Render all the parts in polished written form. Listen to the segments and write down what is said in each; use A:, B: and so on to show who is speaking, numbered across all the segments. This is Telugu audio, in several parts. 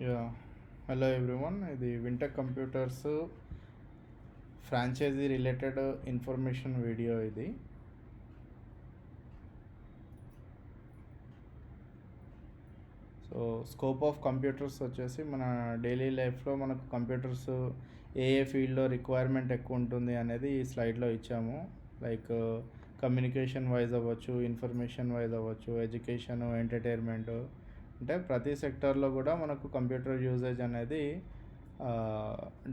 A: యా హలో ఎవ్రీవన్, ఇది Wintech computers franchise related information video. ఇది సో స్కోప్ ఆఫ్ కంప్యూటర్స్ వచ్చేసి మన డైలీ లైఫ్లో మనకు కంప్యూటర్స్ ఏ ఫీల్డ్లో రిక్వైర్మెంట్ ఎక్కువ ఉంటుంది అనేది ఈ స్లైడ్లో ఇచ్చాము. లైక్ కమ్యూనికేషన్ వైజ్ అవ్వచ్చు, ఇన్ఫర్మేషన్ వైజ్ అవ్వచ్చు, ఎడ్యుకేషన్, ఎంటర్టైన్మెంట్, అంటే ప్రతి సెక్టర్లో కూడా మనకు కంప్యూటర్ యూజేజ్ అనేది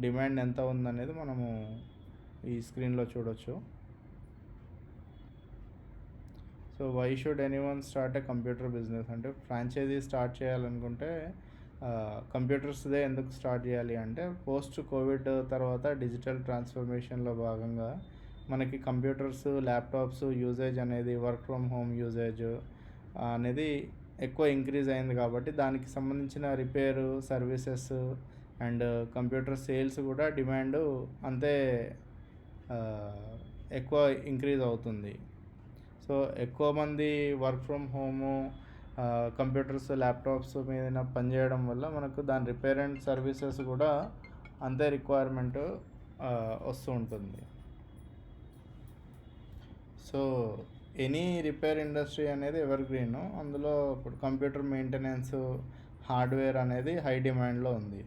A: డిమాండ్ ఎంత ఉందనేది మనము ఈ స్క్రీన్లో చూడొచ్చు. So why should anyone start a computer business అంటే ఫ్రాంచైజీ స్టార్ట్ చేయాలనుకుంటే కంప్యూటర్స్దే ఎందుకు స్టార్ట్ చేయాలి అంటే, పోస్ట్ కోవిడ్ తర్వాత డిజిటల్ ట్రాన్స్ఫర్మేషన్లో భాగంగా మనకి కంప్యూటర్స్, ల్యాప్టాప్స్ యూజేజ్ అనేది వర్క్ ఫ్రమ్ హోమ్ యూజేజ్ అనేది ఎక్కువ ఇంక్రీజ్ అయింది. కాబట్టి దానికి సంబంధించిన repair, services and computer sales కూడా డిమాండ్ అంతే ఎక్కువ ఇంక్రీజ్ అవుతుంది. సో ఎక్కువ మంది work from home, computers, laptops మీద పనిచేయడం వల్ల మనకు దాని రిపేర్ అండ్ సర్వీసెస్ కూడా అంతే రిక్వైర్మెంట్ వస్తూ ఉంటుంది. సో ఎనీ రిపేర్ ఇండస్ట్రీ అనేది ఎవర్ గ్రీన్. అందులో ఇప్పుడు కంప్యూటర్ మెయింటెనెన్స్, హార్డ్వేర్ అనేది హై డిమాండ్లో ఉంది.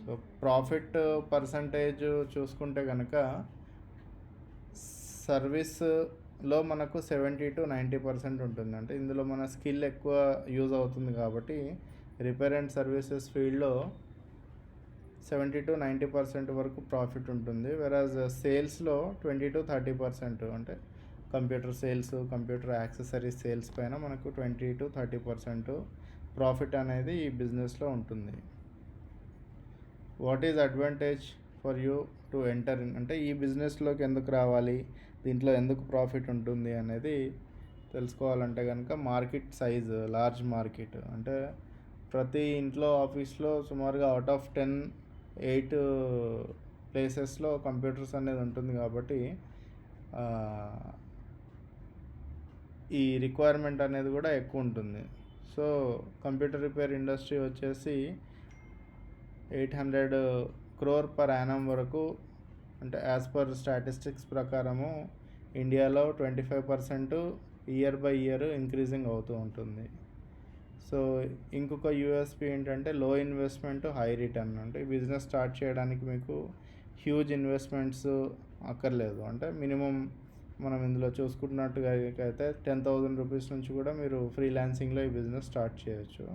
A: సో ప్రాఫిట్ పర్సంటేజ్ చూసుకుంటే కనుక సర్వీస్లో మనకు 70-90% ఉంటుంది. అంటే ఇందులో మన స్కిల్ ఎక్కువ యూజ్ అవుతుంది కాబట్టి రిపేర్ అండ్ సర్వీసెస్ ఫీల్డ్లో 70-90% వరకు ప్రాఫిట్ ఉంటుంది. వెరాజ్ సేల్స్లో 20-30%, అంటే computer sales, computer accessories sales పైన మనకు 20-30% ప్రాఫిట్ అనేది ఈ బిజినెస్లో ఉంటుంది. What is advantage for you to enter in అంటే ఈ బిజినెస్లోకి ఎందుకు రావాలి, దీంట్లో ఎందుకు ప్రాఫిట్ ఉంటుంది అనేది తెలుసుకోవాలంటే కనుక, మార్కెట్ సైజ్ లార్జ్ మార్కెట్. అంటే ప్రతి ఇంట్లో, ఆఫీస్లో సుమారుగా అవుట్ ఆఫ్ 10 8 ప్లేసెస్లో కంప్యూటర్స్ అనేది ఉంటుంది. కాబట్టి ఈ రిక్వైర్మెంట్ అనేది కూడా ఎక్కువ ఉంటుంది. సో కంప్యూటర్ రిపేర్ ఇండస్ట్రీ వచ్చేసి 800 crore పర్ యానం వరకు, అంటే యాజ్ పర్ స్టాటిస్టిక్స్ ప్రకారము ఇండియాలో 25% ఇయర్ బై ఇయర్ ఇంక్రీజింగ్ అవుతూ ఉంటుంది. సో ఇంకొక యూఎస్పీ ఏంటంటే లో ఇన్వెస్ట్మెంట్, హై రిటర్న్. అంటే బిజినెస్ స్టార్ట్ చేయడానికి మీకు హ్యూజ్ ఇన్వెస్ట్మెంట్స్ అక్కర్లేదు. అంటే మినిమం మనం ఇందులో చూసుకుంటున్నట్టుగా అయితే 10,000 రూపీస్ నుంచి కూడా మీరు ఫ్రీలాన్సింగ్లో ఈ బిజినెస్ స్టార్ట్ చేయొచ్చు.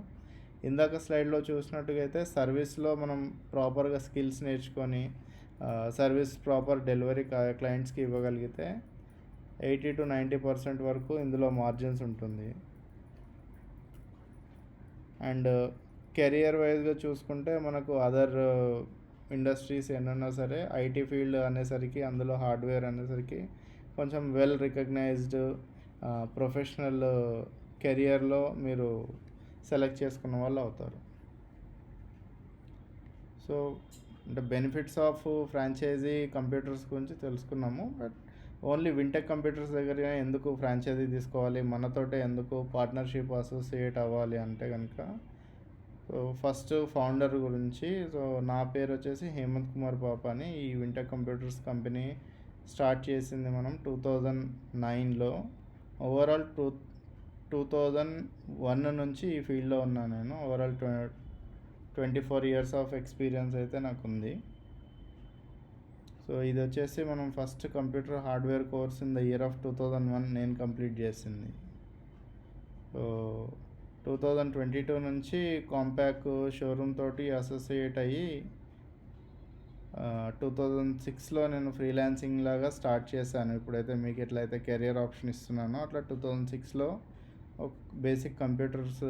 A: ఇందాక స్లైడ్లో చూసినట్టుగా అయితే సర్వీస్లో మనం ప్రాపర్గా స్కిల్స్ నేర్చుకొని సర్వీస్ ప్రాపర్ డెలివరీ క్లయింట్స్కి ఇవ్వగలిగితే 80-90% వరకు ఇందులో మార్జిన్స్ ఉంటుంది. అండ్ కెరియర్ వైజ్గా చూసుకుంటే మనకు అదర్ ఇండస్ట్రీస్ ఎన్నన్నా సరే, ఐటీ ఫీల్డ్ అనేసరికి, అందులో హార్డ్వేర్ అనేసరికి కొంచెం వెల్ రికగ్నైజ్డ్ ప్రొఫెషనల్ కెరియర్లో మీరు సెలెక్ట్ చేసుకున్న వాళ్ళు అవుతారు. సో అంటే బెనిఫిట్స్ ఆఫ్ ఫ్రాంచైజీ కంప్యూటర్స్ గురించి తెలుసుకున్నాము. బట్ ఓన్లీ వింటెక్ కంప్యూటర్స్ దగ్గర ఎందుకు ఫ్రాంచైజీ తీసుకోవాలి, మనతోటే ఎందుకు పార్ట్నర్షిప్ అసోసియేట్ అవ్వాలి అంటే కనుక, సో ఫస్ట్ ఫౌండర్ గురించి. సో నా పేరు వచ్చేసి హేమంత్ కుమార్ పాపాని. ఈ వింటెక్ కంప్యూటర్స్ కంపెనీ స్టార్ట్ చేసింది మనం 2009లో. ఓవరాల్ 2001 నుంచి ఈ ఫీల్డ్లో ఉన్నాను నేను. ఓవరాల్ 24 years ఆఫ్ ఎక్స్పీరియన్స్ అయితే నాకు ఉంది. సో ఇది వచ్చేసి మనం first computer hardware course in the year of 2001 నేను కంప్లీట్ చేసింది. సో 2022 నుంచి కాంపాక్ షోరూమ్ తోటి అసోసియేట్ అయ్యి 2006లో నేను ఫ్రీలాన్సింగ్ లాగా స్టార్ట్ చేశాను. ఇప్పుడైతే మీకు ఎట్లయితే కెరియర్ ఆప్షన్ ఇస్తున్నానో అట్లా 2006లో బేసిక్ కంప్యూటర్స్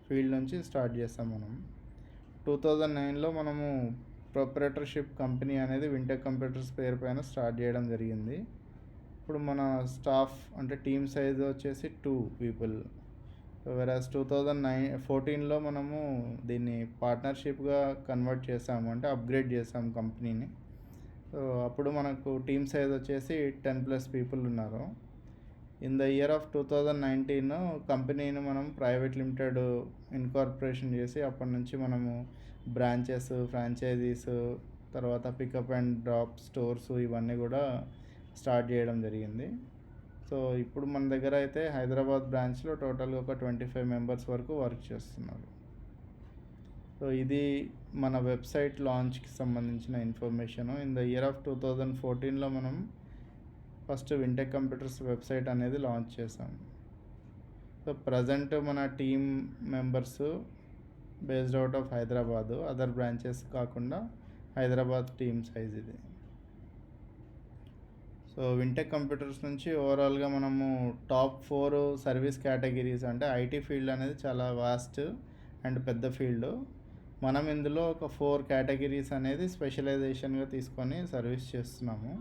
A: ఫీల్డ్ నుంచి స్టార్ట్ చేస్తాం మనం. 2009లో మనము ప్రొపరేటర్షిప్ కంపెనీ అనేది వింటెక్ కంప్యూటర్స్ పేరు పైన స్టార్ట్ చేయడం జరిగింది. ఇప్పుడు మన స్టాఫ్ అంటే టీమ్ సైజ్ వచ్చేసి 2 people. వెరాజ్ 2014లో మనము దీన్ని పార్ట్నర్షిప్గా కన్వర్ట్ చేసాము, అంటే అప్గ్రేడ్ చేసాము కంపెనీని. సో అప్పుడు మనకు టీమ్ సైజ్ వచ్చేసి 10+ people ఉన్నారు. ఇన్ ద ఇయర్ ఆఫ్ 2019 కంపెనీని మనం ప్రైవేట్ లిమిటెడ్ ఇన్కార్పొరేషన్ చేసి అప్పటి నుంచి మనము బ్రాంచెస్, ఫ్రాంచైజీస్, తర్వాత పికప్ అండ్ డ్రాప్ స్టోర్స్ ఇవన్నీ కూడా స్టార్ట్ చేయడం జరిగింది. సో ఇప్పుడు మన దగ్గర అయితే హైదరాబాద్ బ్రాంచ్లో టోటల్గా ఒక 25 మెంబర్స్ వరకు వర్క్ చేస్తున్నారు. సో ఇది మన వెబ్సైట్ లాంచ్కి సంబంధించిన information. In the year of 2014లో మనం ఫస్ట్ వింటెక్ కంప్యూటర్స్ వెబ్సైట్ అనేది లాంచ్ చేసాం. సో ప్రజెంట్ మన team members based out of Hyderabad, other branches కాకుండా హైదరాబాద్ టీమ్ సైజ్ ఇది. సో వింటెక్ కంప్యూటర్స్ నుంచి ఓవరాల్గా మనము టాప్ 4 సర్వీస్ కేటగిరీస్, అంటే ఐటీ ఫీల్డ్ అనేది చాలా వాస్ట్ అండ్ పెద్ద ఫీల్డ్. మనం ఇందులో ఒక 4 కేటగిరీస్ అనేది స్పెషలైజేషన్గా తీసుకొని సర్వీస్ చేస్తున్నాము.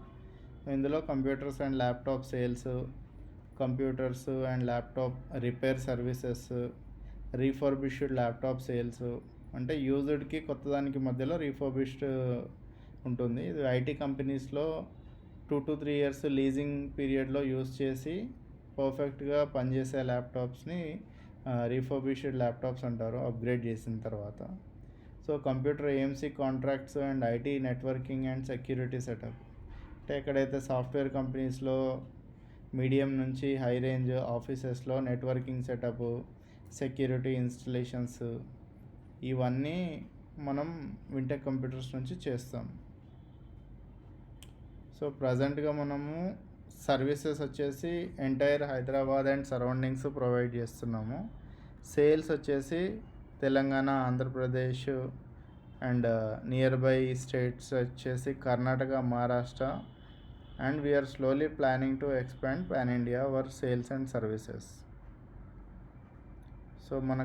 A: ఇందులో computers and laptop sales, computers and laptop repair services, refurbished laptop sales, అంటే యూజ్డ్కి కొత్తదానికి మధ్యలో రీఫర్బిష్డ్ ఉంటుంది. ఇది ఐటీ కంపెనీస్లో 2 to 3 years లీజింగ్ పీరియడ్లో యూజ్ చేసి పర్ఫెక్ట్గా పనిచేసే ల్యాప్టాప్స్ని రీఫర్బిష్డ్ ల్యాప్టాప్స్ అంటారు, అప్గ్రేడ్ చేసిన తర్వాత. So computer AMC contracts and IT networking and security setup, అంటే ఎక్కడైతే సాఫ్ట్వేర్ కంపెనీస్లో మీడియం నుంచి హై రేంజ్ ఆఫీసెస్లో నెట్వర్కింగ్ సెటప్, సెక్యూరిటీ ఇన్స్టలేషన్స్, ఇవన్నీ మనం వింటెక్ కంప్యూటర్స్ నుంచి చేస్తాం. సో ప్రజెంట్గా మనము సర్వీసెస్ వచ్చేసి entire Hyderabad and surroundings provide చేస్తున్నాము. సేల్స్ వచ్చేసి Telangana, Andhra Pradesh and near by states వచ్చేసి Karnataka, Maharashtra, and we are slowly planning to expand pan India our sales and services. So మన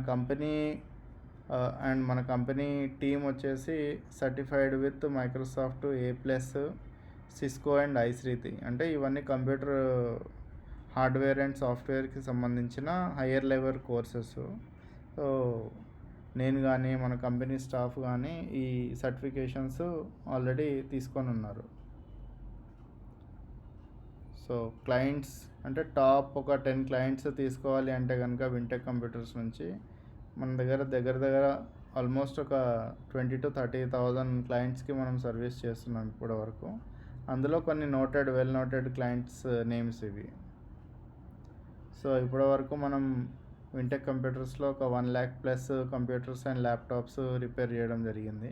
A: కంపెనీ టీమ్ వచ్చేసి certified with Microsoft A+, Cisco and ఐశ్రీతి, అంటే ఇవన్నీ కంప్యూటర్ హార్డ్వేర్ అండ్ సాఫ్ట్వేర్కి సంబంధించిన హయ్యర్ లెవెల్ కోర్సెస్. సో నేను కానీ మన కంపెనీ స్టాఫ్ కానీ ఈ సర్టిఫికేషన్స్ ఆల్రెడీ తీసుకొని ఉన్నారు. సో క్లయింట్స్ అంటే టాప్ ఒక 10 క్లయింట్స్ తీసుకోవాలి అంటే కనుక వింటెక్ కంప్యూటర్స్ నుంచి మన దగ్గర ఆల్మోస్ట్ ఒక 20 to 30,000 క్లయింట్స్కి మనం సర్వీస్ చేస్తున్నాం ఇప్పటి వరకు. అందులో కొన్ని వెల్ నోటెడ్ క్లయింట్స్ నేమ్స్ ఇవి. సో ఇప్పటి వరకు మనం వింటెక్ కంప్యూటర్స్లో ఒక 1 lakh+ computers and laptops repair చేయడం జరిగింది.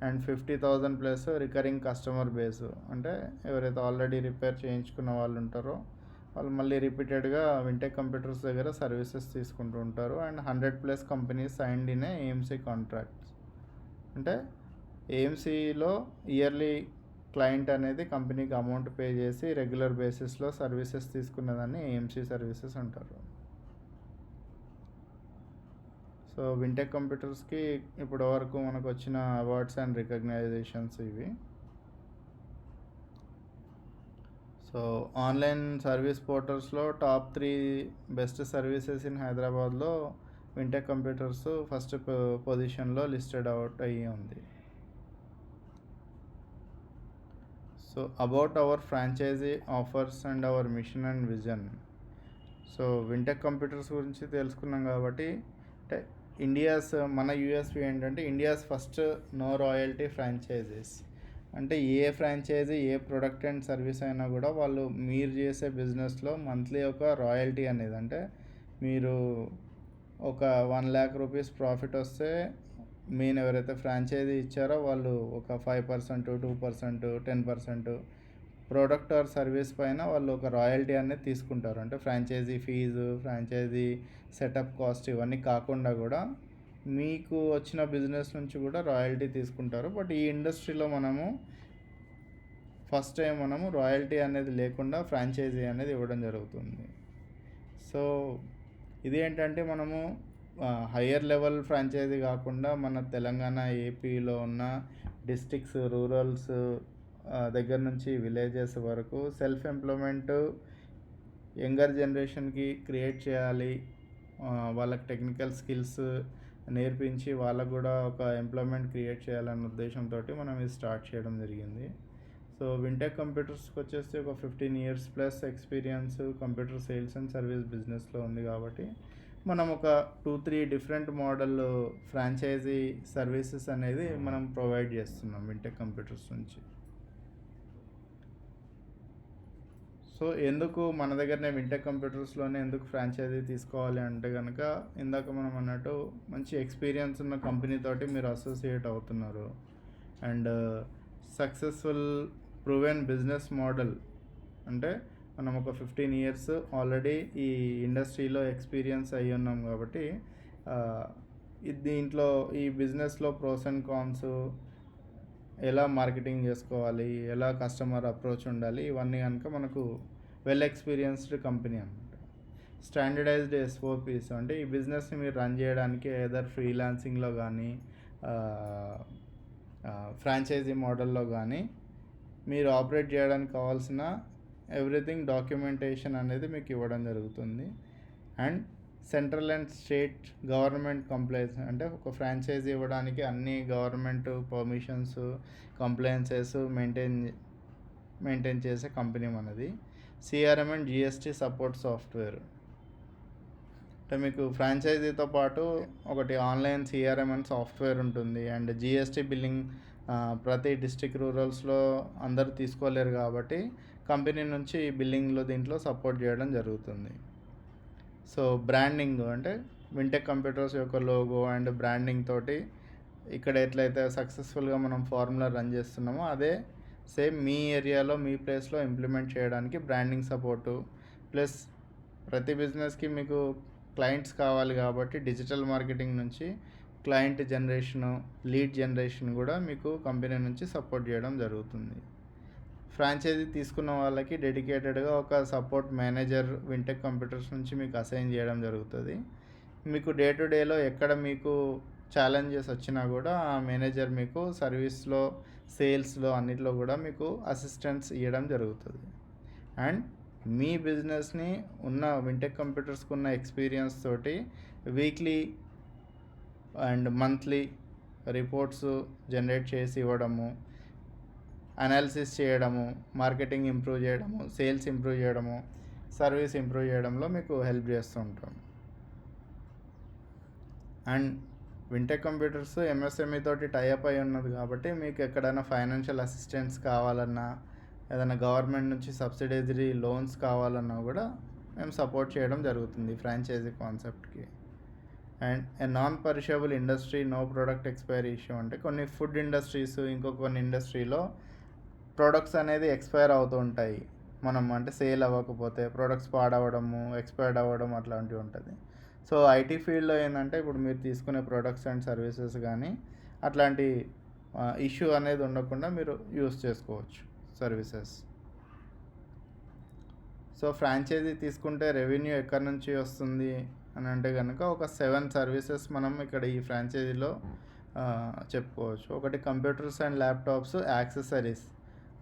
A: అండ్ 50,000+ రికరింగ్ కస్టమర్ బేస్, అంటే ఎవరైతే ఆల్రెడీ రిపేర్ చేయించుకున్న వాళ్ళు ఉంటారో వాళ్ళు మళ్ళీ రిపీటెడ్గా వింటెక్ కంప్యూటర్స్ దగ్గర సర్వీసెస్ తీసుకుంటూ ఉంటారు. And 100+ companies signed in AMC contracts, అంటే ఏఎంసీలో ఇయర్లీ క్లయింట్ అనేది కంపెనీకి అమౌంట్ పే చేసి రెగ్యులర్ బేసిస్లో సర్వీసెస్ తీసుకున్నదాన్ని ఏఎంసీ సర్వీసెస్ అంటారు. సో వింటెక్ కంప్యూటర్స్కి ఇప్పటి వరకు మనకు వచ్చిన అవార్డ్స్ అండ్ రికగ్నైజేషన్స్ ఇవి. సో ఆన్లైన్ సర్వీస్ పోర్టల్స్లో టాప్ 3 బెస్ట్ సర్వీసెస్ ఇన్ హైదరాబాద్లో వింటెక్ కంప్యూటర్స్ ఫస్ట్ పొజిషన్లో లిస్టెడ్ అవుట్ అయ్యి ఉంది. So about our franchisee offers and our mission and vision. So Wintech computers గురించి తెలుసుకున్నాం కాబట్టి, అంటే మన యూఎస్పీ ఏంటంటే India's first no royalty franchisees. అంటే ఏ ఫ్రాంచైజీ ఏ ప్రోడక్ట్ అండ్ సర్వీస్ అయినా కూడా వాళ్ళు మీరు చేసే బిజినెస్లో మంత్లీ ఒక రాయల్టీ అనేది, అంటే మీరు ఒక 1 lakh rupees ప్రాఫిట్ వస్తే మెయిన్ ఎవరైతే ఫ్రాంచైజీ ఇచ్చారో వాళ్ళు ఒక 5%, 2%, 10% ప్రోడక్ట్ ఆర్ సర్వీస్ పైన వాళ్ళు ఒక రాయల్టీ అనేది తీసుకుంటారు. అంటే franchisee fee, franchisee setup cost ఇవన్నీ కాకుండా కూడా మీకు వచ్చిన బిజినెస్ నుంచి కూడా రాయల్టీ తీసుకుంటారు. బట్ ఈ ఇండస్ట్రీలో ఫస్ట్ టైం మనము రాయల్టీ అనేది లేకుండా ఫ్రాంచైజీ అనేది ఇవ్వడం జరుగుతుంది. సో ఇది ఏంటంటే మనము హయ్యర్ లెవెల్ ఫ్రాంచైజీ కాకుండా మన తెలంగాణ, ఏపీలో ఉన్న డిస్ట్రిక్ట్స్, రూరల్స్ దగ్గర నుంచి విలేజెస్ వరకు సెల్ఫ్ ఎంప్లాయ్మెంట్ యంగర్ జనరేషన్కి క్రియేట్ చేయాలి. వాళ్ళకి టెక్నికల్ స్కిల్స్ నేర్పించి వాళ్ళకు కూడా ఒక ఎంప్లాయ్మెంట్ క్రియేట్ చేయాలన్న ఉద్దేశంతో మనం ఇది స్టార్ట్ చేయడం జరిగింది. సో వింటెక్ కంప్యూటర్స్కి వచ్చేసి ఒక 15 years plus experience computer sales and service బిజినెస్లో ఉంది కాబట్టి మనం ఒక 2-3 డిఫరెంట్ మోడల్ ఫ్రాంచైజీ సర్వీసెస్ అనేది మనం ప్రొవైడ్ చేస్తున్నాం వింటెక్ కంప్యూటర్స్ నుంచి. సో ఎందుకు మన దగ్గరనే వింటెక్ కంప్యూటర్స్లోనే ఎందుకు ఫ్రాంచైజీ తీసుకోవాలి అంటే కనుక, ఇందాక మనం అన్నట్టు మంచి ఎక్స్పీరియన్స్ ఉన్న కంపెనీతోటి మీరు అసోసియేట్ అవుతున్నారు. And successful proven business model అంటే మనం ఒక 15 years ఆల్రెడీ ఈ ఇండస్ట్రీలో ఎక్స్పీరియన్స్ అయ్యి ఉన్నాం కాబట్టి దీంట్లో ఈ బిజినెస్లో ప్రోస్ అండ్ కాన్స్, ఎలా మార్కెటింగ్ చేసుకోవాలి, ఎలా కస్టమర్ అప్రోచ్ ఉండాలి, ఇవన్నీ కనుక మనకు వెల్ ఎక్స్పీరియన్స్డ్ కంపెనీ అనమాట. స్టాండర్డైజ్డ్ ఎస్ఓపీస్ అంటే ఈ బిజినెస్ని మీరు రన్ చేయడానికి ఏదర్ ఫ్రీలాన్సింగ్లో కానీ ఫ్రాంచైజీ మోడల్లో కానీ మీరు ఆపరేట్ చేయడానికి కావాల్సిన ఎవ్రీథింగ్ డాక్యుమెంటేషన్ అనేది మీకు ఇవ్వడం జరుగుతుంది. And central and state government compliance అంటే ఒక ఫ్రాంచైజీ ఇవ్వడానికి అన్ని గవర్నమెంట్ పర్మిషన్స్, కంప్లైన్సెస్ మెయింటైన్ చేసే కంపెనీ మనది. CRM and GST support software అంటే మీకు ఫ్రాంచైజీతో పాటు ఒకటి ఆన్లైన్ సిఆర్ఎం అండ్ సాఫ్ట్వేర్ ఉంటుంది. అండ్ జిఎస్టీ బిల్లింగ్ ప్రతి డిస్ట్రిక్ట్ రూరల్స్లో అందరూ తీసుకోలేరు కాబట్టి కంపెనీ నుంచి బిల్లింగ్లో దీంట్లో సపోర్ట్ చేయడం జరుగుతుంది. సో బ్రాండింగ్ అంటే వింటెక్ కంప్యూటర్స్ యొక్క లోగో అండ్ బ్రాండింగ్ తోటి ఇక్కడ ఎట్లయితే సక్సెస్ఫుల్గా మనం ఫార్ములా రన్ చేస్తున్నామో అదే సేమ్ మీ ఏరియాలో మీ ప్లేస్లో ఇంప్లిమెంట్ చేయడానికి బ్రాండింగ్ సపోర్టు, ప్లస్ ప్రతి బిజినెస్కి మీకు క్లయింట్స్ కావాలి కాబట్టి డిజిటల్ మార్కెటింగ్ నుంచి క్లయింట్ జనరేషను, లీడ్ జనరేషన్ కూడా మీకు కంపెనీ నుంచి సపోర్ట్ చేయడం జరుగుతుంది. ఫ్రాంచైజీ తీసుకున్న వాళ్ళకి డెడికేటెడ్గా ఒక సపోర్ట్ మేనేజర్ వింటెక్ కంప్యూటర్స్ నుంచి మీకు అసైన్ చేయడం జరుగుతుంది. మీకు డే టు డేలో ఎక్కడ మీకు ఛాలెంజెస్ వచ్చినా కూడా ఆ మేనేజర్ మీకు సర్వీస్లో, సేల్స్లో అన్నిట్లో కూడా మీకు అసిస్టెన్స్ ఇవ్వడం జరుగుతుంది. అండ్ మీ బిజినెస్ని ఉన్న వింటెక్ కంప్యూటర్స్కి ఉన్న ఎక్స్పీరియన్స్ తోటి weekly and monthly reports generate చేసి ఇవ్వడము, అనాలిసిస్ చేయడము, మార్కెటింగ్ ఇంప్రూవ్ చేయడము, సేల్స్ ఇంప్రూవ్ చేయడము, సర్వీస్ ఇంప్రూవ్ చేయడంలో మీకు హెల్ప్ చేస్తూ ఉంటాం. అండ్ వింటెక్ కంప్యూటర్స్ ఎంఎస్ఎంఈ తోటి టైఅప్ అయి ఉన్నది కాబట్టి మీకు ఎక్కడైనా ఫైనాన్షియల్ అసిస్టెన్స్ కావాలన్నా, ఏదైనా గవర్నమెంట్ నుంచి సబ్సిడైజరీ లోన్స్ కావాలన్నా కూడా మేము సపోర్ట్ చేయడం జరుగుతుంది ఫ్రాంచైజీ కాన్సెప్ట్కి. And a non perishable industry, no product expiry issue అంటే కొన్ని ఫుడ్ ఇండస్ట్రీస్, కొన్ని ఇండస్ట్రీలో ప్రొడక్ట్స్ అనేది ఎక్స్పైర్ అవుతూ ఉంటాయి. మనం అంటే సేల్ అవ్వకపోతే ప్రొడక్ట్స్ పాడవడము, ఎక్స్పైర్డ్ అవ్వడం అట్లాంటివి ఉంటుంది. సో ఐటీ ఫీల్డ్లో ఏంటంటే ఇప్పుడు మీరు తీసుకునే ప్రొడక్ట్స్ అండ్ సర్వీసెస్ కానీ అట్లాంటి ఇష్యూ అనేది ఉండకుండా మీరు యూస్ చేసుకోవచ్చు సర్వీసెస్. సో ఫ్రాంచైజీ తీసుకుంటే రెవెన్యూ ఎక్కడి నుంచి వస్తుంది అని అంటే కనుక ఒక 7 సర్వీసెస్ మనం ఇక్కడ ఈ ఫ్రాంచైజీలో చెప్పుకోవచ్చు. ఒకటి కంప్యూటర్స్ అండ్ ల్యాప్టాప్స్ యాక్సెసరీస్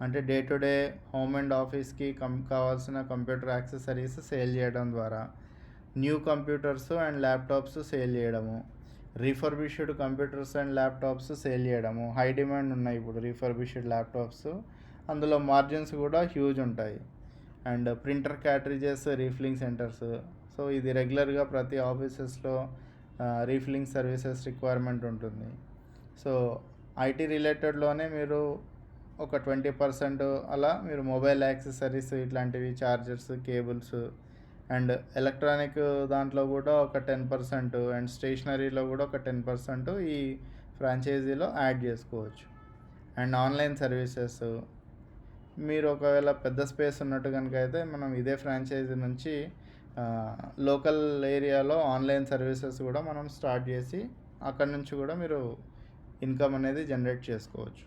A: అంటే day to day home and ఆఫీస్కి కావాల్సిన కంప్యూటర్ యాక్సెసరీస్ సేల్ చేయడం ద్వారా, new computers and laptops sale చేయడము, refurbished computers and laptops sale చేయడము. హై డిమాండ్ ఉన్నాయి ఇప్పుడు రీఫర్బిష్డ్ ల్యాప్టాప్స్, అందులో మార్జిన్స్ కూడా హ్యూజ్ ఉంటాయి. And printer cartridges refilling centres. So ఇది రెగ్యులర్గా ప్రతి ఆఫీసెస్లో రీఫిల్లింగ్ సర్వీసెస్ రిక్వైర్మెంట్ ఉంటుంది. సో ఐటీ రిలేటెడ్లోనే మీరు ఒక 20% అలా మీరు మొబైల్ యాక్సెసరీస్ ఇట్లాంటివి, చార్జర్స్, కేబుల్స్ అండ్ ఎలక్ట్రానిక్ దాంట్లో కూడా ఒక 10% అండ్ స్టేషనరీలో కూడా ఒక 10% ఈ ఫ్రాంచైజీలో యాడ్ చేసుకోవచ్చు. అండ్ ఆన్లైన్ సర్వీసెస్ మీరు ఒకవేళ పెద్ద స్పేస్ ఉన్నట్టు కనుక అయితే మనం ఇదే ఫ్రాంచైజీ నుంచి లోకల్ ఏరియాలో ఆన్లైన్ సర్వీసెస్ కూడా మనం స్టార్ట్ చేసి అక్కడ నుంచి కూడా మీరు ఇన్కమ్ అనేది జనరేట్ చేసుకోవచ్చు.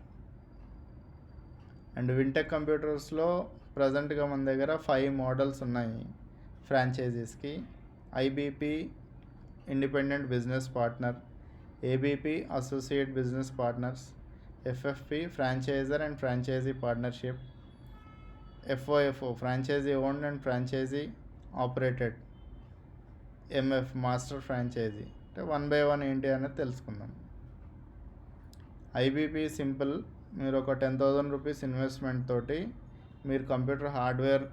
A: అండ్ వింటెక్ కంప్యూటర్స్లో ప్రజెంట్గా మన దగ్గర 5 మోడల్స్ ఉన్నాయి ఫ్రాంచైజీస్కి. IBP independent business partner, ABP associate business partners, FFP franchiser and franchisee partnership, FOFO franchisee owned and franchisee operated, MF master franchisee. అంటే 1 by 1 ఏంటి అనేది తెలుసుకుందాం. ఐబీపీ సింపుల్ మీరు ఒక 10,000 రూపీస్ ఇన్వెస్ట్మెంట్ తోటి మీరు కంప్యూటర్ హార్డ్వేర్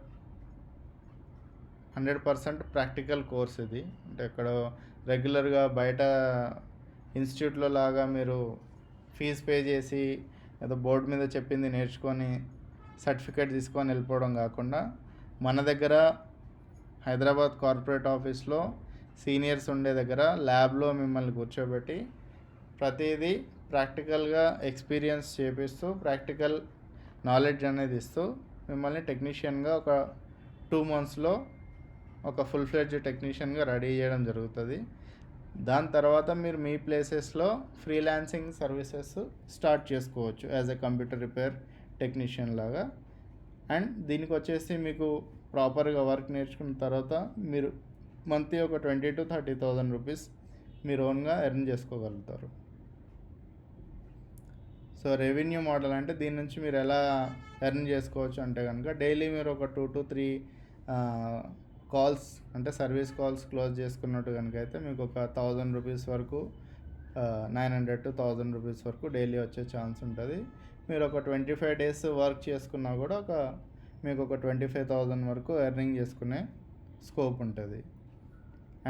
A: 100% ప్రాక్టికల్ కోర్స్ ఇది. అంటే ఇక్కడ రెగ్యులర్గా బయట ఇన్స్టిట్యూట్లో లాగా మీరు ఫీజు పే చేసి ఏదో బోర్డు మీద చెప్పింది నేర్చుకొని సర్టిఫికేట్ తీసుకొని వెళ్ళిపోవడం కాకుండా మన దగ్గర హైదరాబాద్ కార్పొరేట్ ఆఫీస్లో సీనియర్స్ ఉండే దగ్గర ల్యాబ్లో మిమ్మల్ని కూర్చోబెట్టి ప్రతిదీ ప్రాక్టికల్గా ఎక్స్పీరియన్స్ చేపిస్తూ ప్రాక్టికల్ నాలెడ్జ్ అనేది ఇస్తూ మిమ్మల్ని టెక్నీషియన్గా ఒక 2 monthsలో ఒక ఫుల్ ఫ్లెడ్జ్ టెక్నీషియన్గా రెడీ చేయడం జరుగుతుంది. దాని తర్వాత మీరు మీ ప్లేసెస్లో ఫ్రీలాన్సింగ్ సర్వీసెస్ స్టార్ట్ చేసుకోవచ్చు as a computer repair technician లాగా. అండ్ దీనికి వచ్చేసి మీకు ప్రాపర్గా వర్క్ నేర్చుకున్న తర్వాత మీరు మంత్లీ ఒక 20,000 to 30,000 రూపీస్ మీరు ఓన్గా ఎర్న్ చేసుకోగలుగుతారు. సో రెవెన్యూ మోడల్ అంటే దీని నుంచి మీరు ఎలా ఎర్న్ చేసుకోవచ్చు అంటే కనుక డైలీ మీరు ఒక 2 to 3 కాల్స్ అంటే సర్వీస్ కాల్స్ క్లోజ్ చేసుకున్నట్టు కనుక అయితే మీకు ఒక 1,000 రూపీస్ వరకు 900 to 1,000 రూపీస్ వరకు డైలీ వచ్చే ఛాన్స్ ఉంటుంది. మీరు ఒక 25 days వర్క్ చేసుకున్నా కూడా మీకు ఒక 25,000 వరకు ఎర్నింగ్ చేసుకునే స్కోప్ ఉంటుంది.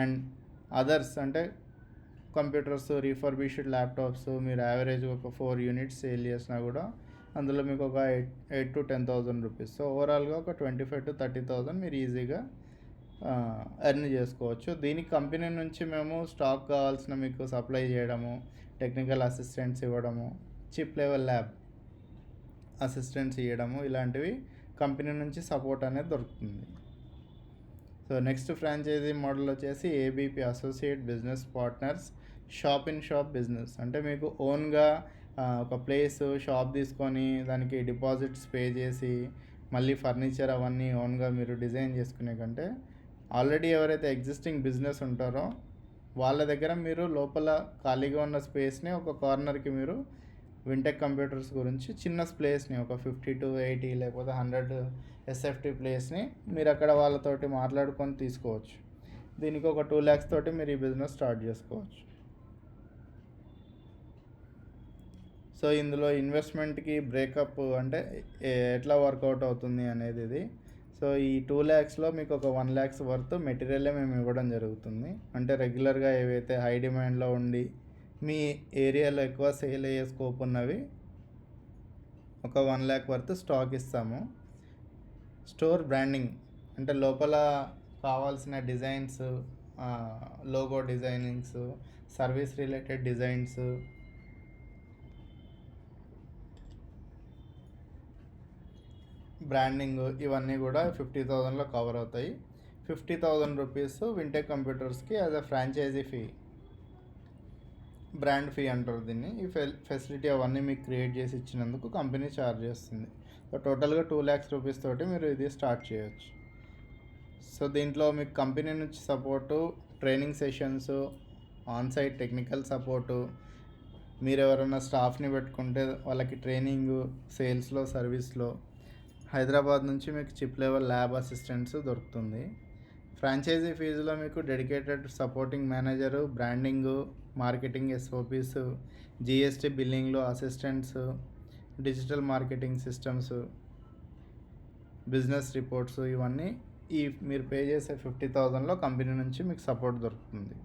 A: అండ్ అదర్స్ అంటే కంప్యూటర్స్, రీఫర్బిష్డ్ ల్యాప్టాప్స్ మీరు యావరేజ్ ఒక 4 units సేల్ చేసినా కూడా అందులో మీకు ఒక 8 to 10,000 రూపీస్. సో ఓవరాల్గా ఒక 25,000 to 30,000 మీరు ఈజీగా ఎర్న్ చేసుకోవచ్చు. దీనికి కంపెనీ నుంచి మేము స్టాక్ కావాల్సిన మీకు సప్లై చేయడము, టెక్నికల్ అసిస్టెంట్స్ ఇవ్వడము, చిప్ లెవెల్ ల్యాబ్ అసిస్టెంట్స్ ఇవ్వడము, ఇలాంటివి కంపెనీ నుంచి సపోర్ట్ అనేది దొరుకుతుంది. సో నెక్స్ట్ ఫ్రాంచైజీ మోడల్ వచ్చేసి ABP associate business partners shop in shop business. అంటే మీకు ఓన్గా ఒక ప్లేస్ షాప్ తీసుకొని దానికి డిపాజిట్స్ పే చేసి మళ్ళీ ఫర్నిచర్ అవన్నీ ఓన్గా మీరు డిజైన్ చేసుకునే కంటే ఆల్రెడీ ఎవరైతే ఎగ్జిస్టింగ్ బిజినెస్ ఉంటారో వాళ్ళ దగ్గర మీరు లోపల ఖాళీగా ఉన్న స్పేస్ని ఒక కార్నర్కి మీరు వింటెక్ కంప్యూటర్స్ గురించి చిన్న ప్లేస్ని ఒక 50 to 80 లేకపోతే 100 SFT ప్లేస్ని మీరు అక్కడ వాళ్ళతోటి మాట్లాడుకొని తీసుకోవచ్చు. దీనికి ఒక 2 lakhs తోటి మీరు ఈ బిజినెస్ స్టార్ట్ చేసుకోవచ్చు. సో ఇందులో ఇన్వెస్ట్మెంట్కి బ్రేకప్ అంటే ఎట్లా వర్కౌట్ అవుతుంది అనేది ఇది. సో ఈ 2 lakhsలో మీకు ఒక 1 lakhs వర్త్ మెటీరియలే మేము ఇవ్వడం జరుగుతుంది. అంటే రెగ్యులర్గా ఏవైతే హై డిమాండ్లో ఉండి మీ ఏరియాలో ఎక్కువ సేల్ అయ్యే స్కోప్ ఉన్నవి ఒక 1 lakh వర్త్ స్టాక్ ఇస్తాము. స్టోర్ బ్రాండింగ్ అంటే లోపల కావాల్సిన designs, logo designings, service related designs, branding ఇవన్నీ కూడా 50,000లో కవర్ అవుతాయి. 50,000 రూపీస్ వింటెక్ కంప్యూటర్స్కి as a franchisee fee, brand fee అంటారు దీన్ని. ఈ ఫెసిలిటీ అవన్నీ మీకు క్రియేట్ చేసి ఇచ్చినందుకు కంపెనీ ఛార్జ్ చేస్తుంది. సో టోటల్గా 2 lakhs రూపీస్ తోటి మీరు ఇది స్టార్ట్ చేయొచ్చు. సో దీంట్లో మీకు కంపెనీ నుంచి support, training sessions, onsite technical support, మీరు ఎవరైనా స్టాఫ్ని పెట్టుకుంటే వాళ్ళకి ట్రైనింగ్, సేల్స్లో, సర్వీస్లో, హైదరాబాద్ నుంచి మీకు చిప్ లెవెల్ ల్యాబ్ అసిస్టెంట్స్ దొరుకుతుంది. ఫ్రాంచైజీ ఫీజులో మీకు dedicated supporting manager, branding, marketing SOPs, GST బిల్లింగ్లో assistants, digital marketing systems, business reports, ఇవన్నీ ఈ మీరు పే చేసే 50,000లో కంపెనీ నుంచి మీకు సపోర్ట్ దొరుకుతుంది.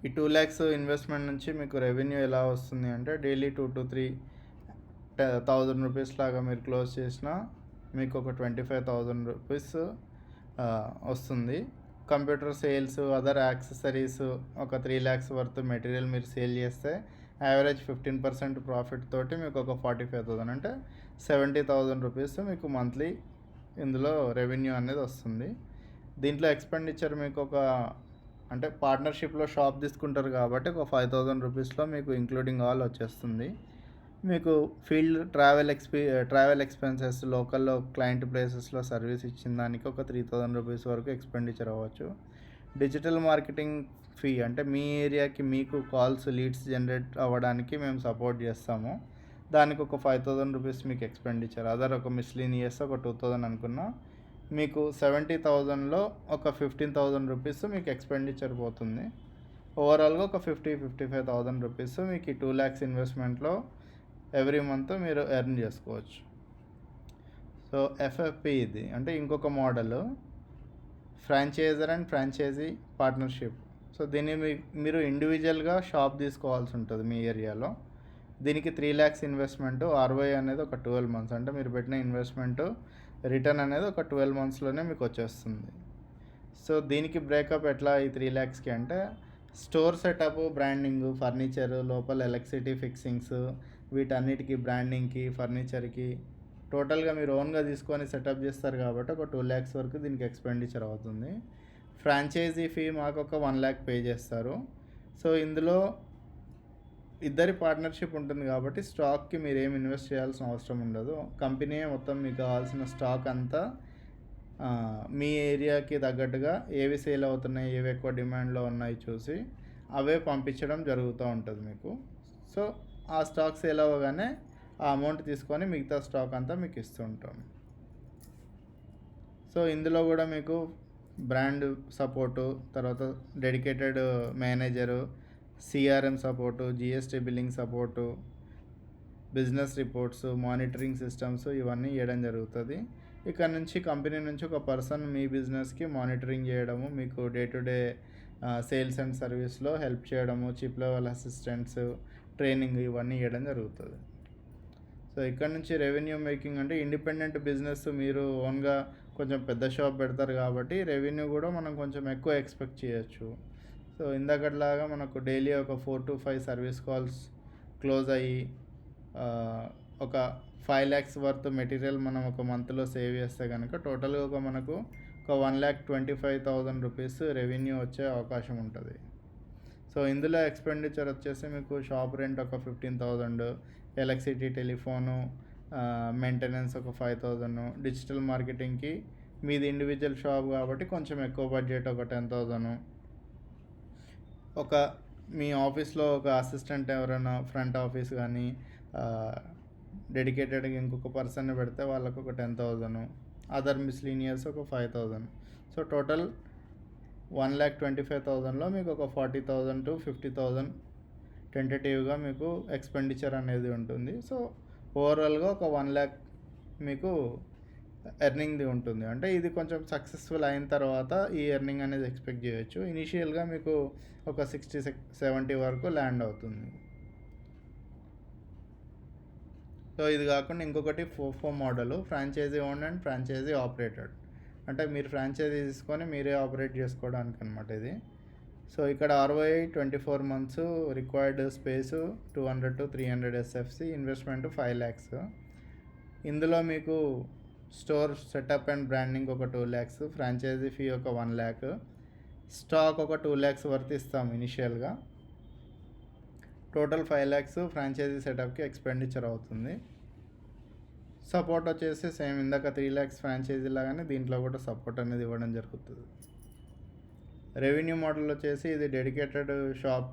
A: ఈ 2 lakhs ఇన్వెస్ట్మెంట్ నుంచి మీకు రెవెన్యూ ఎలా వస్తుంది అంటే డైలీ 2 to 3,000 రూపీస్ లాగా మీరు క్లోజ్ చేసినా మీకు ఒక 25,000 రూపీస్ వస్తుంది. కంప్యూటర్ సేల్స్, అదర్ యాక్సెసరీస్ ఒక 3 lakhs వర్త్ మెటీరియల్ మీరు సేల్ చేస్తే యావరేజ్ 15% ప్రాఫిట్ తోటి మీకు ఒక 45,000 అంటే 70,000 రూపీస్ మీకు మంత్లీ ఇందులో రెవెన్యూ అనేది వస్తుంది. దీంట్లో ఎక్స్పెండిచర్ మీకు అంటే పార్ట్నర్షిప్లో షాప్ తీసుకుంటారు కాబట్టి ఒక 5,000 రూపీస్లో మీకు ఇంక్లూడింగ్ ఆల్ వచ్చేస్తుంది. మీకు ఫీల్డ్ ట్రావెల్ ఎక్స్పెన్సెస్, లోకల్లో క్లయింట్ ప్లేసెస్లో సర్వీస్ ఇచ్చిన దానికి ఒక 3,000 రూపీస్ వరకు ఎక్స్పెండిచర్ అవ్వచ్చు. డిజిటల్ మార్కెటింగ్ ఫీ అంటే మీ ఏరియాకి మీకు కాల్స్, లీడ్స్ జనరేట్ అవ్వడానికి మేము సపోర్ట్ చేస్తాము. దానికి ఒక 5,000 రూపీస్ మీకు ఎక్స్పెండిచర్. అదర్ ఒక మిస్లీనియస్ ఒక 2,000 అనుకున్నా మీకు 70,000లో ఒక 15,000 రూపీస్ మీకు ఎక్స్పెండిచర్ పోతుంది. ఓవరాల్గా ఒక 55,000 రూపీస్ మీకు ఈ 2 lakhs ఇన్వెస్ట్మెంట్లో ఎవ్రీ మంత్ మీరు ఎర్న్ చేసుకోవచ్చు. సో ఎఫ్ఎఫ్పి ఇది అంటే ఇంకొక model, franchiser and franchisee partnership. So దీన్ని మీరు ఇండివిజువల్గా షాప్ తీసుకోవాల్సి ఉంటుంది మీ ఏరియాలో. దీనికి 3 lakhs ఇన్వెస్ట్మెంట్, ROI అనేది ఒక 12 months. అంటే మీరు పెట్టిన ఇన్వెస్ట్మెంట్ రిటర్న్ అనేది ఒక 12 monthsలోనే మీకు వచ్చేస్తుంది. సో దీనికి బ్రేకప్ ఎట్లా ఈ 3 lakhsకి అంటే, స్టోర్ సెటప్, బ్రాండింగ్, ఫర్నిచర్, లోపల ఎలక్ట్రిసిటీ ఫిక్సింగ్స్, వీటన్నిటికీ బ్రాండింగ్కి, ఫర్నిచర్కి టోటల్గా మీరు ఓన్గా తీసుకొని సెటప్ చేస్తారు కాబట్టి ఒక 2 lakhs వరకు దీనికి ఎక్స్పెండిచర్ అవుతుంది. ఫ్రాంచైజీ ఫీ మాకు ఒక 1 lakh పే చేస్తారు. సో ఇందులో ఇద్దరి పార్ట్నర్షిప్ ఉంటుంది కాబట్టి స్టాక్కి మీరు ఏమి ఇన్వెస్ట్ చేయాల్సిన అవసరం ఉండదు. కంపెనీ మొత్తం మీకు కావాల్సిన స్టాక్ అంతా మీ ఏరియాకి తగ్గట్టుగా ఏవి సేల్ అవుతున్నాయి, ఏవి ఎక్కువ డిమాండ్లో ఉన్నాయి చూసి అవే పంపించడం జరుగుతూ ఉంటుంది మీకు. సో ఆ స్టాక్ సేల్ అవ్వగానే ఆ అమౌంట్ తీసుకొని మిగతా స్టాక్ అంతా మీకు ఇస్తూ ఉంటాం. సో ఇందులో కూడా మీకు బ్రాండ్ సపోర్టు, తర్వాత dedicated manager, CRM support, GST billing support, business reports, monitoring systems ఇవన్నీ ఇవ్వడం జరుగుతుంది. ఇక్కడ నుంచి కంపెనీ నుంచి ఒక పర్సన్ మీ బిజినెస్కి మానిటరింగ్ చేయడము, మీకు day to day sales and సర్వీస్లో హెల్ప్ చేయడము, చిప్ లెవెల్ అసిస్టెంట్స్, ట్రైనింగ్ ఇవన్నీ ఇవ్వడం జరుగుతుంది. సో ఇక్కడ నుంచి రెవెన్యూ మేకింగ్ అంటే ఇండిపెండెంట్ బిజినెస్, మీరు ఓన్గా కొంచెం పెద్ద షాప్ పెడతారు కాబట్టి రెవెన్యూ కూడా మనం కొంచెం ఎక్కువ ఎక్స్పెక్ట్ చేయొచ్చు. సో ఇందాకట్లాగా మనకు డైలీ ఒక 4 to 5 సర్వీస్ కాల్స్ క్లోజ్ అయ్యి ఒక 5 lakhs వర్త్ మెటీరియల్ మనం ఒక మంత్లో సేవ్ చేస్తే కనుక టోటల్గా మనకు ఒక 1,25,000 రూపీస్ రెవెన్యూ వచ్చే అవకాశం ఉంటుంది. సో ఇందులో ఎక్స్పెండిచర్ వచ్చేసి మీకు షాప్ రెంట్ ఒక 15,000, ఎలక్ట్రిసిటీ, టెలిఫోను, మెయింటెనెన్స్ ఒక 5,000, డిజిటల్ మార్కెటింగ్కి మీది ఇండివిజువల్ షాప్ కాబట్టి కొంచెం ఎక్కువ బడ్జెట్ ఒక 10,000, ఒక మీ ఆఫీస్లో ఒక అసిస్టెంట్ ఎవరైనా ఫ్రంట్ ఆఫీస్ కానీ డెడికేటెడ్గా ఇంకొక పర్సన్ పెడితే వాళ్ళకు ఒక 10,000, అదర్ మిస్లీనియస్ ఒక 5,000. సో టోటల్ 1,25,000లో మీకు ఒక 40,000 to 50,000 టెంటేటివ్గా మీకు ఎక్స్పెండిచర్ అనేది ఉంటుంది. సో ఓవరాల్గా ఒక 1 lakh మీకు ఎర్నింగ్ది ఉంటుంది. అంటే ఇది కొంచెం సక్సెస్ఫుల్ అయిన తర్వాత ఈ ఎర్నింగ్ అనేది ఎక్స్పెక్ట్ చేయొచ్చు. ఇనీషియల్గా మీకు ఒక 60-70 వరకు ల్యాండ్ అవుతుంది. సో ఇది కాకుండా ఇంకొకటి FOFO model, franchisee owned and franchisee operated. అంటే మీరు ఫ్రాంచైజీ తీసుకొని మీరే ఆపరేట్ చేసుకోవడానికి అనమాట ఇది. సో ఇక్కడ ROI 24 months, required space 200 to 300 SFC, investment 5 lakhs. ఇందులో మీకు స్టోర్ సెటప్ అండ్ బ్రాండింగ్ ఒక 2 lakhs, ఫ్రాంచైజీ ఫీ ఒక 1 lakh, స్టాక్ ఒక 2 lakhs వర్త్ ఇస్తాం ఇనిషియల్గా. టోటల్ 5 lakhs ఫ్రాంచైజీ సెటప్కి ఎక్స్పెండిచర్ అవుతుంది. సపోర్ట్ వచ్చేసి సేమ్ ఇందాక 3 lakhs ఫ్రాంచైజీ లాగానే దీంట్లో కూడా సపోర్ట్ అనేది ఇవ్వడం జరుగుతుంది. రెవెన్యూ మోడల్ వచ్చేసి ఇది డెడికేటెడ్ షాప్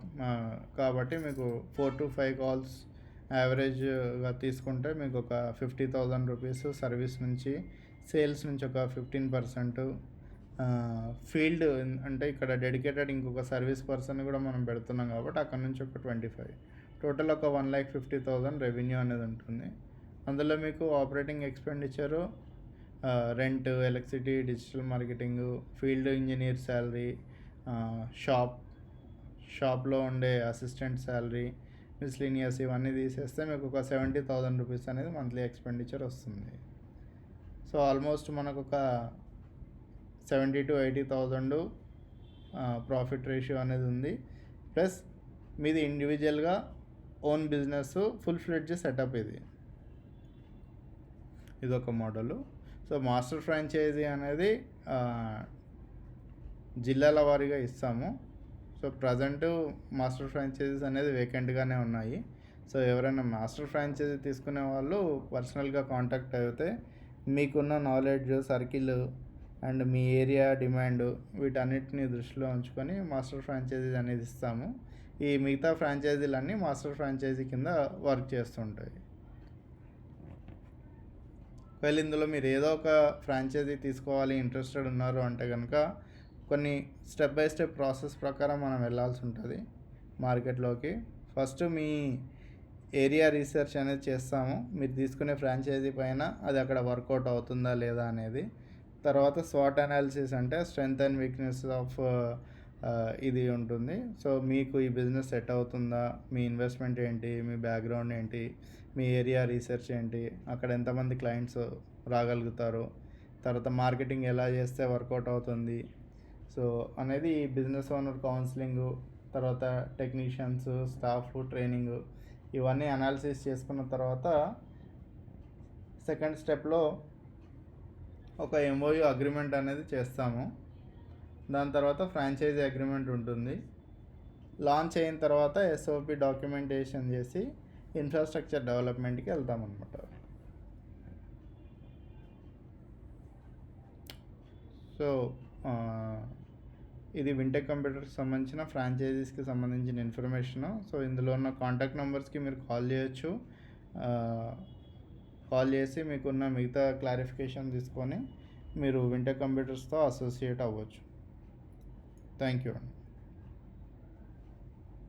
A: కాబట్టి మీకు 4 to 5 calls యావరేజ్గా తీసుకుంటే మీకు ఒక 50,000 రూపీస్ సర్వీస్ నుంచి, సేల్స్ నుంచి ఒక 15%, ఫీల్డ్ అంటే ఇక్కడ డెడికేటెడ్ ఇంకొక సర్వీస్ పర్సన్ కూడా మనం పెడుతున్నాం కాబట్టి అక్కడ నుంచి ఒక 25, టోటల్ ఒక 1,50,000 రెవెన్యూ అనేది ఉంటుంది. అందులో మీకు operating expenditure, rent, electricity, digital marketing, field engineer salary, షాప్లో ఉండే అసిస్టెంట్ శాలరీ, మిస్లీనియస్ ఇవన్నీ తీసేస్తే మీకు ఒక 70,000 రూపీస్ అనేది మంత్లీ ఎక్స్పెండిచర్ వస్తుంది. సో ఆల్మోస్ట్ మనకు ఒక 70,000 to 80,000 ప్రాఫిట్ రేషియో అనేది ఉంది. ప్లస్ మీది ఇండివిజువల్గా own business full fledged setup ఇదొక మోడలు. సో మాస్టర్ ఫ్రాంచైజీ అనేది జిల్లాల వారీగా ఇస్తాము. సో ప్రజెంట్ మాస్టర్ ఫ్రాంచైజీస్ అనేది వేకెంట్గానే ఉన్నాయి. సో ఎవరైనా మాస్టర్ ఫ్రాంచైజీ తీసుకునే వాళ్ళు పర్సనల్గా కాంటాక్ట్ అయితే మీకున్న knowledge, circle and me area demand వీటన్నిటిని దృష్టిలో ఉంచుకొని మాస్టర్ ఫ్రాంచైజీ అనేది ఇస్తాము. ఈ మిగతా ఫ్రాంచైజీలన్నీ మాస్టర్ ఫ్రాంచైజీ కింద వర్క్ చేస్తుంటాయి. ఒకవేళ ఇందులో మీరు ఏదో ఒక ఫ్రాంచైజీ తీసుకోవాలి ఇంట్రెస్టెడ్ ఉన్నారు అంటే కనుక కొన్ని స్టెప్ బై స్టెప్ ప్రాసెస్ ప్రకారం మనం వెళ్ళాల్సి ఉంటుంది మార్కెట్లోకి. ఫస్ట్ మీ ఏరియా రీసెర్చ్ అనేది చేస్తాము. మీరు తీసుకునే ఫ్రాంచైజీ పైన అది అక్కడ వర్కౌట్ అవుతుందా లేదా అనేది. తర్వాత స్వాట్ అనాలిసిస్ అంటే స్ట్రెంగ్త్ అండ్ వీక్నెస్ ఆఫ్ ఇది ఉంటుంది. సో మీకు ఈ బిజినెస్ సెట్ అవుతుందా, మీ ఇన్వెస్ట్మెంట్ ఏంటి, మీ బ్యాక్గ్రౌండ్ ఏంటి, మీ ఏరియా రీసెర్చ్ ఏంటి, అక్కడ ఎంతమంది క్లయింట్స్ రాగలుగుతారు, తర్వాత మార్కెటింగ్ ఎలా చేస్తే వర్కౌట్ అవుతుంది, సో అనేది ఈ బిజినెస్ ఓనర్ కౌన్సిలింగు, తర్వాత టెక్నీషియన్స్, స్టాఫ్ ట్రైనింగ్, ఇవన్నీ అనాలిసిస్ చేసుకున్న తర్వాత సెకండ్ స్టెప్లో ఒక ఎంఓయూ అగ్రిమెంట్ అనేది చేస్తాము. దాని తర్వాత ఫ్రాంచైజీ అగ్రిమెంట్ ఉంటుంది. లాంచ్ అయిన తర్వాత ఎస్ఓపి డాక్యుమెంటేషన్ చేసి ఇన్ఫ్రాస్ట్రక్చర్ డెవలప్మెంట్కి వెళ్తామన్నమాట. సో ఇది వింటెక్ కంప్యూటర్కి సంబంధించిన ఫ్రాంచైజీస్కి సంబంధించిన ఇన్ఫర్మేషను. సో ఇందులో ఉన్న కాంటాక్ట్ నెంబర్స్కి మీరు కాల్ చేయొచ్చు. కాల్ చేసి మీకున్న మిగతా క్లారిఫికేషన్ తీసుకొని మీరు వింటెక్ కంప్యూటర్స్తో అసోసియేట్ అవ్వచ్చు. థ్యాంక్ యూ అండి.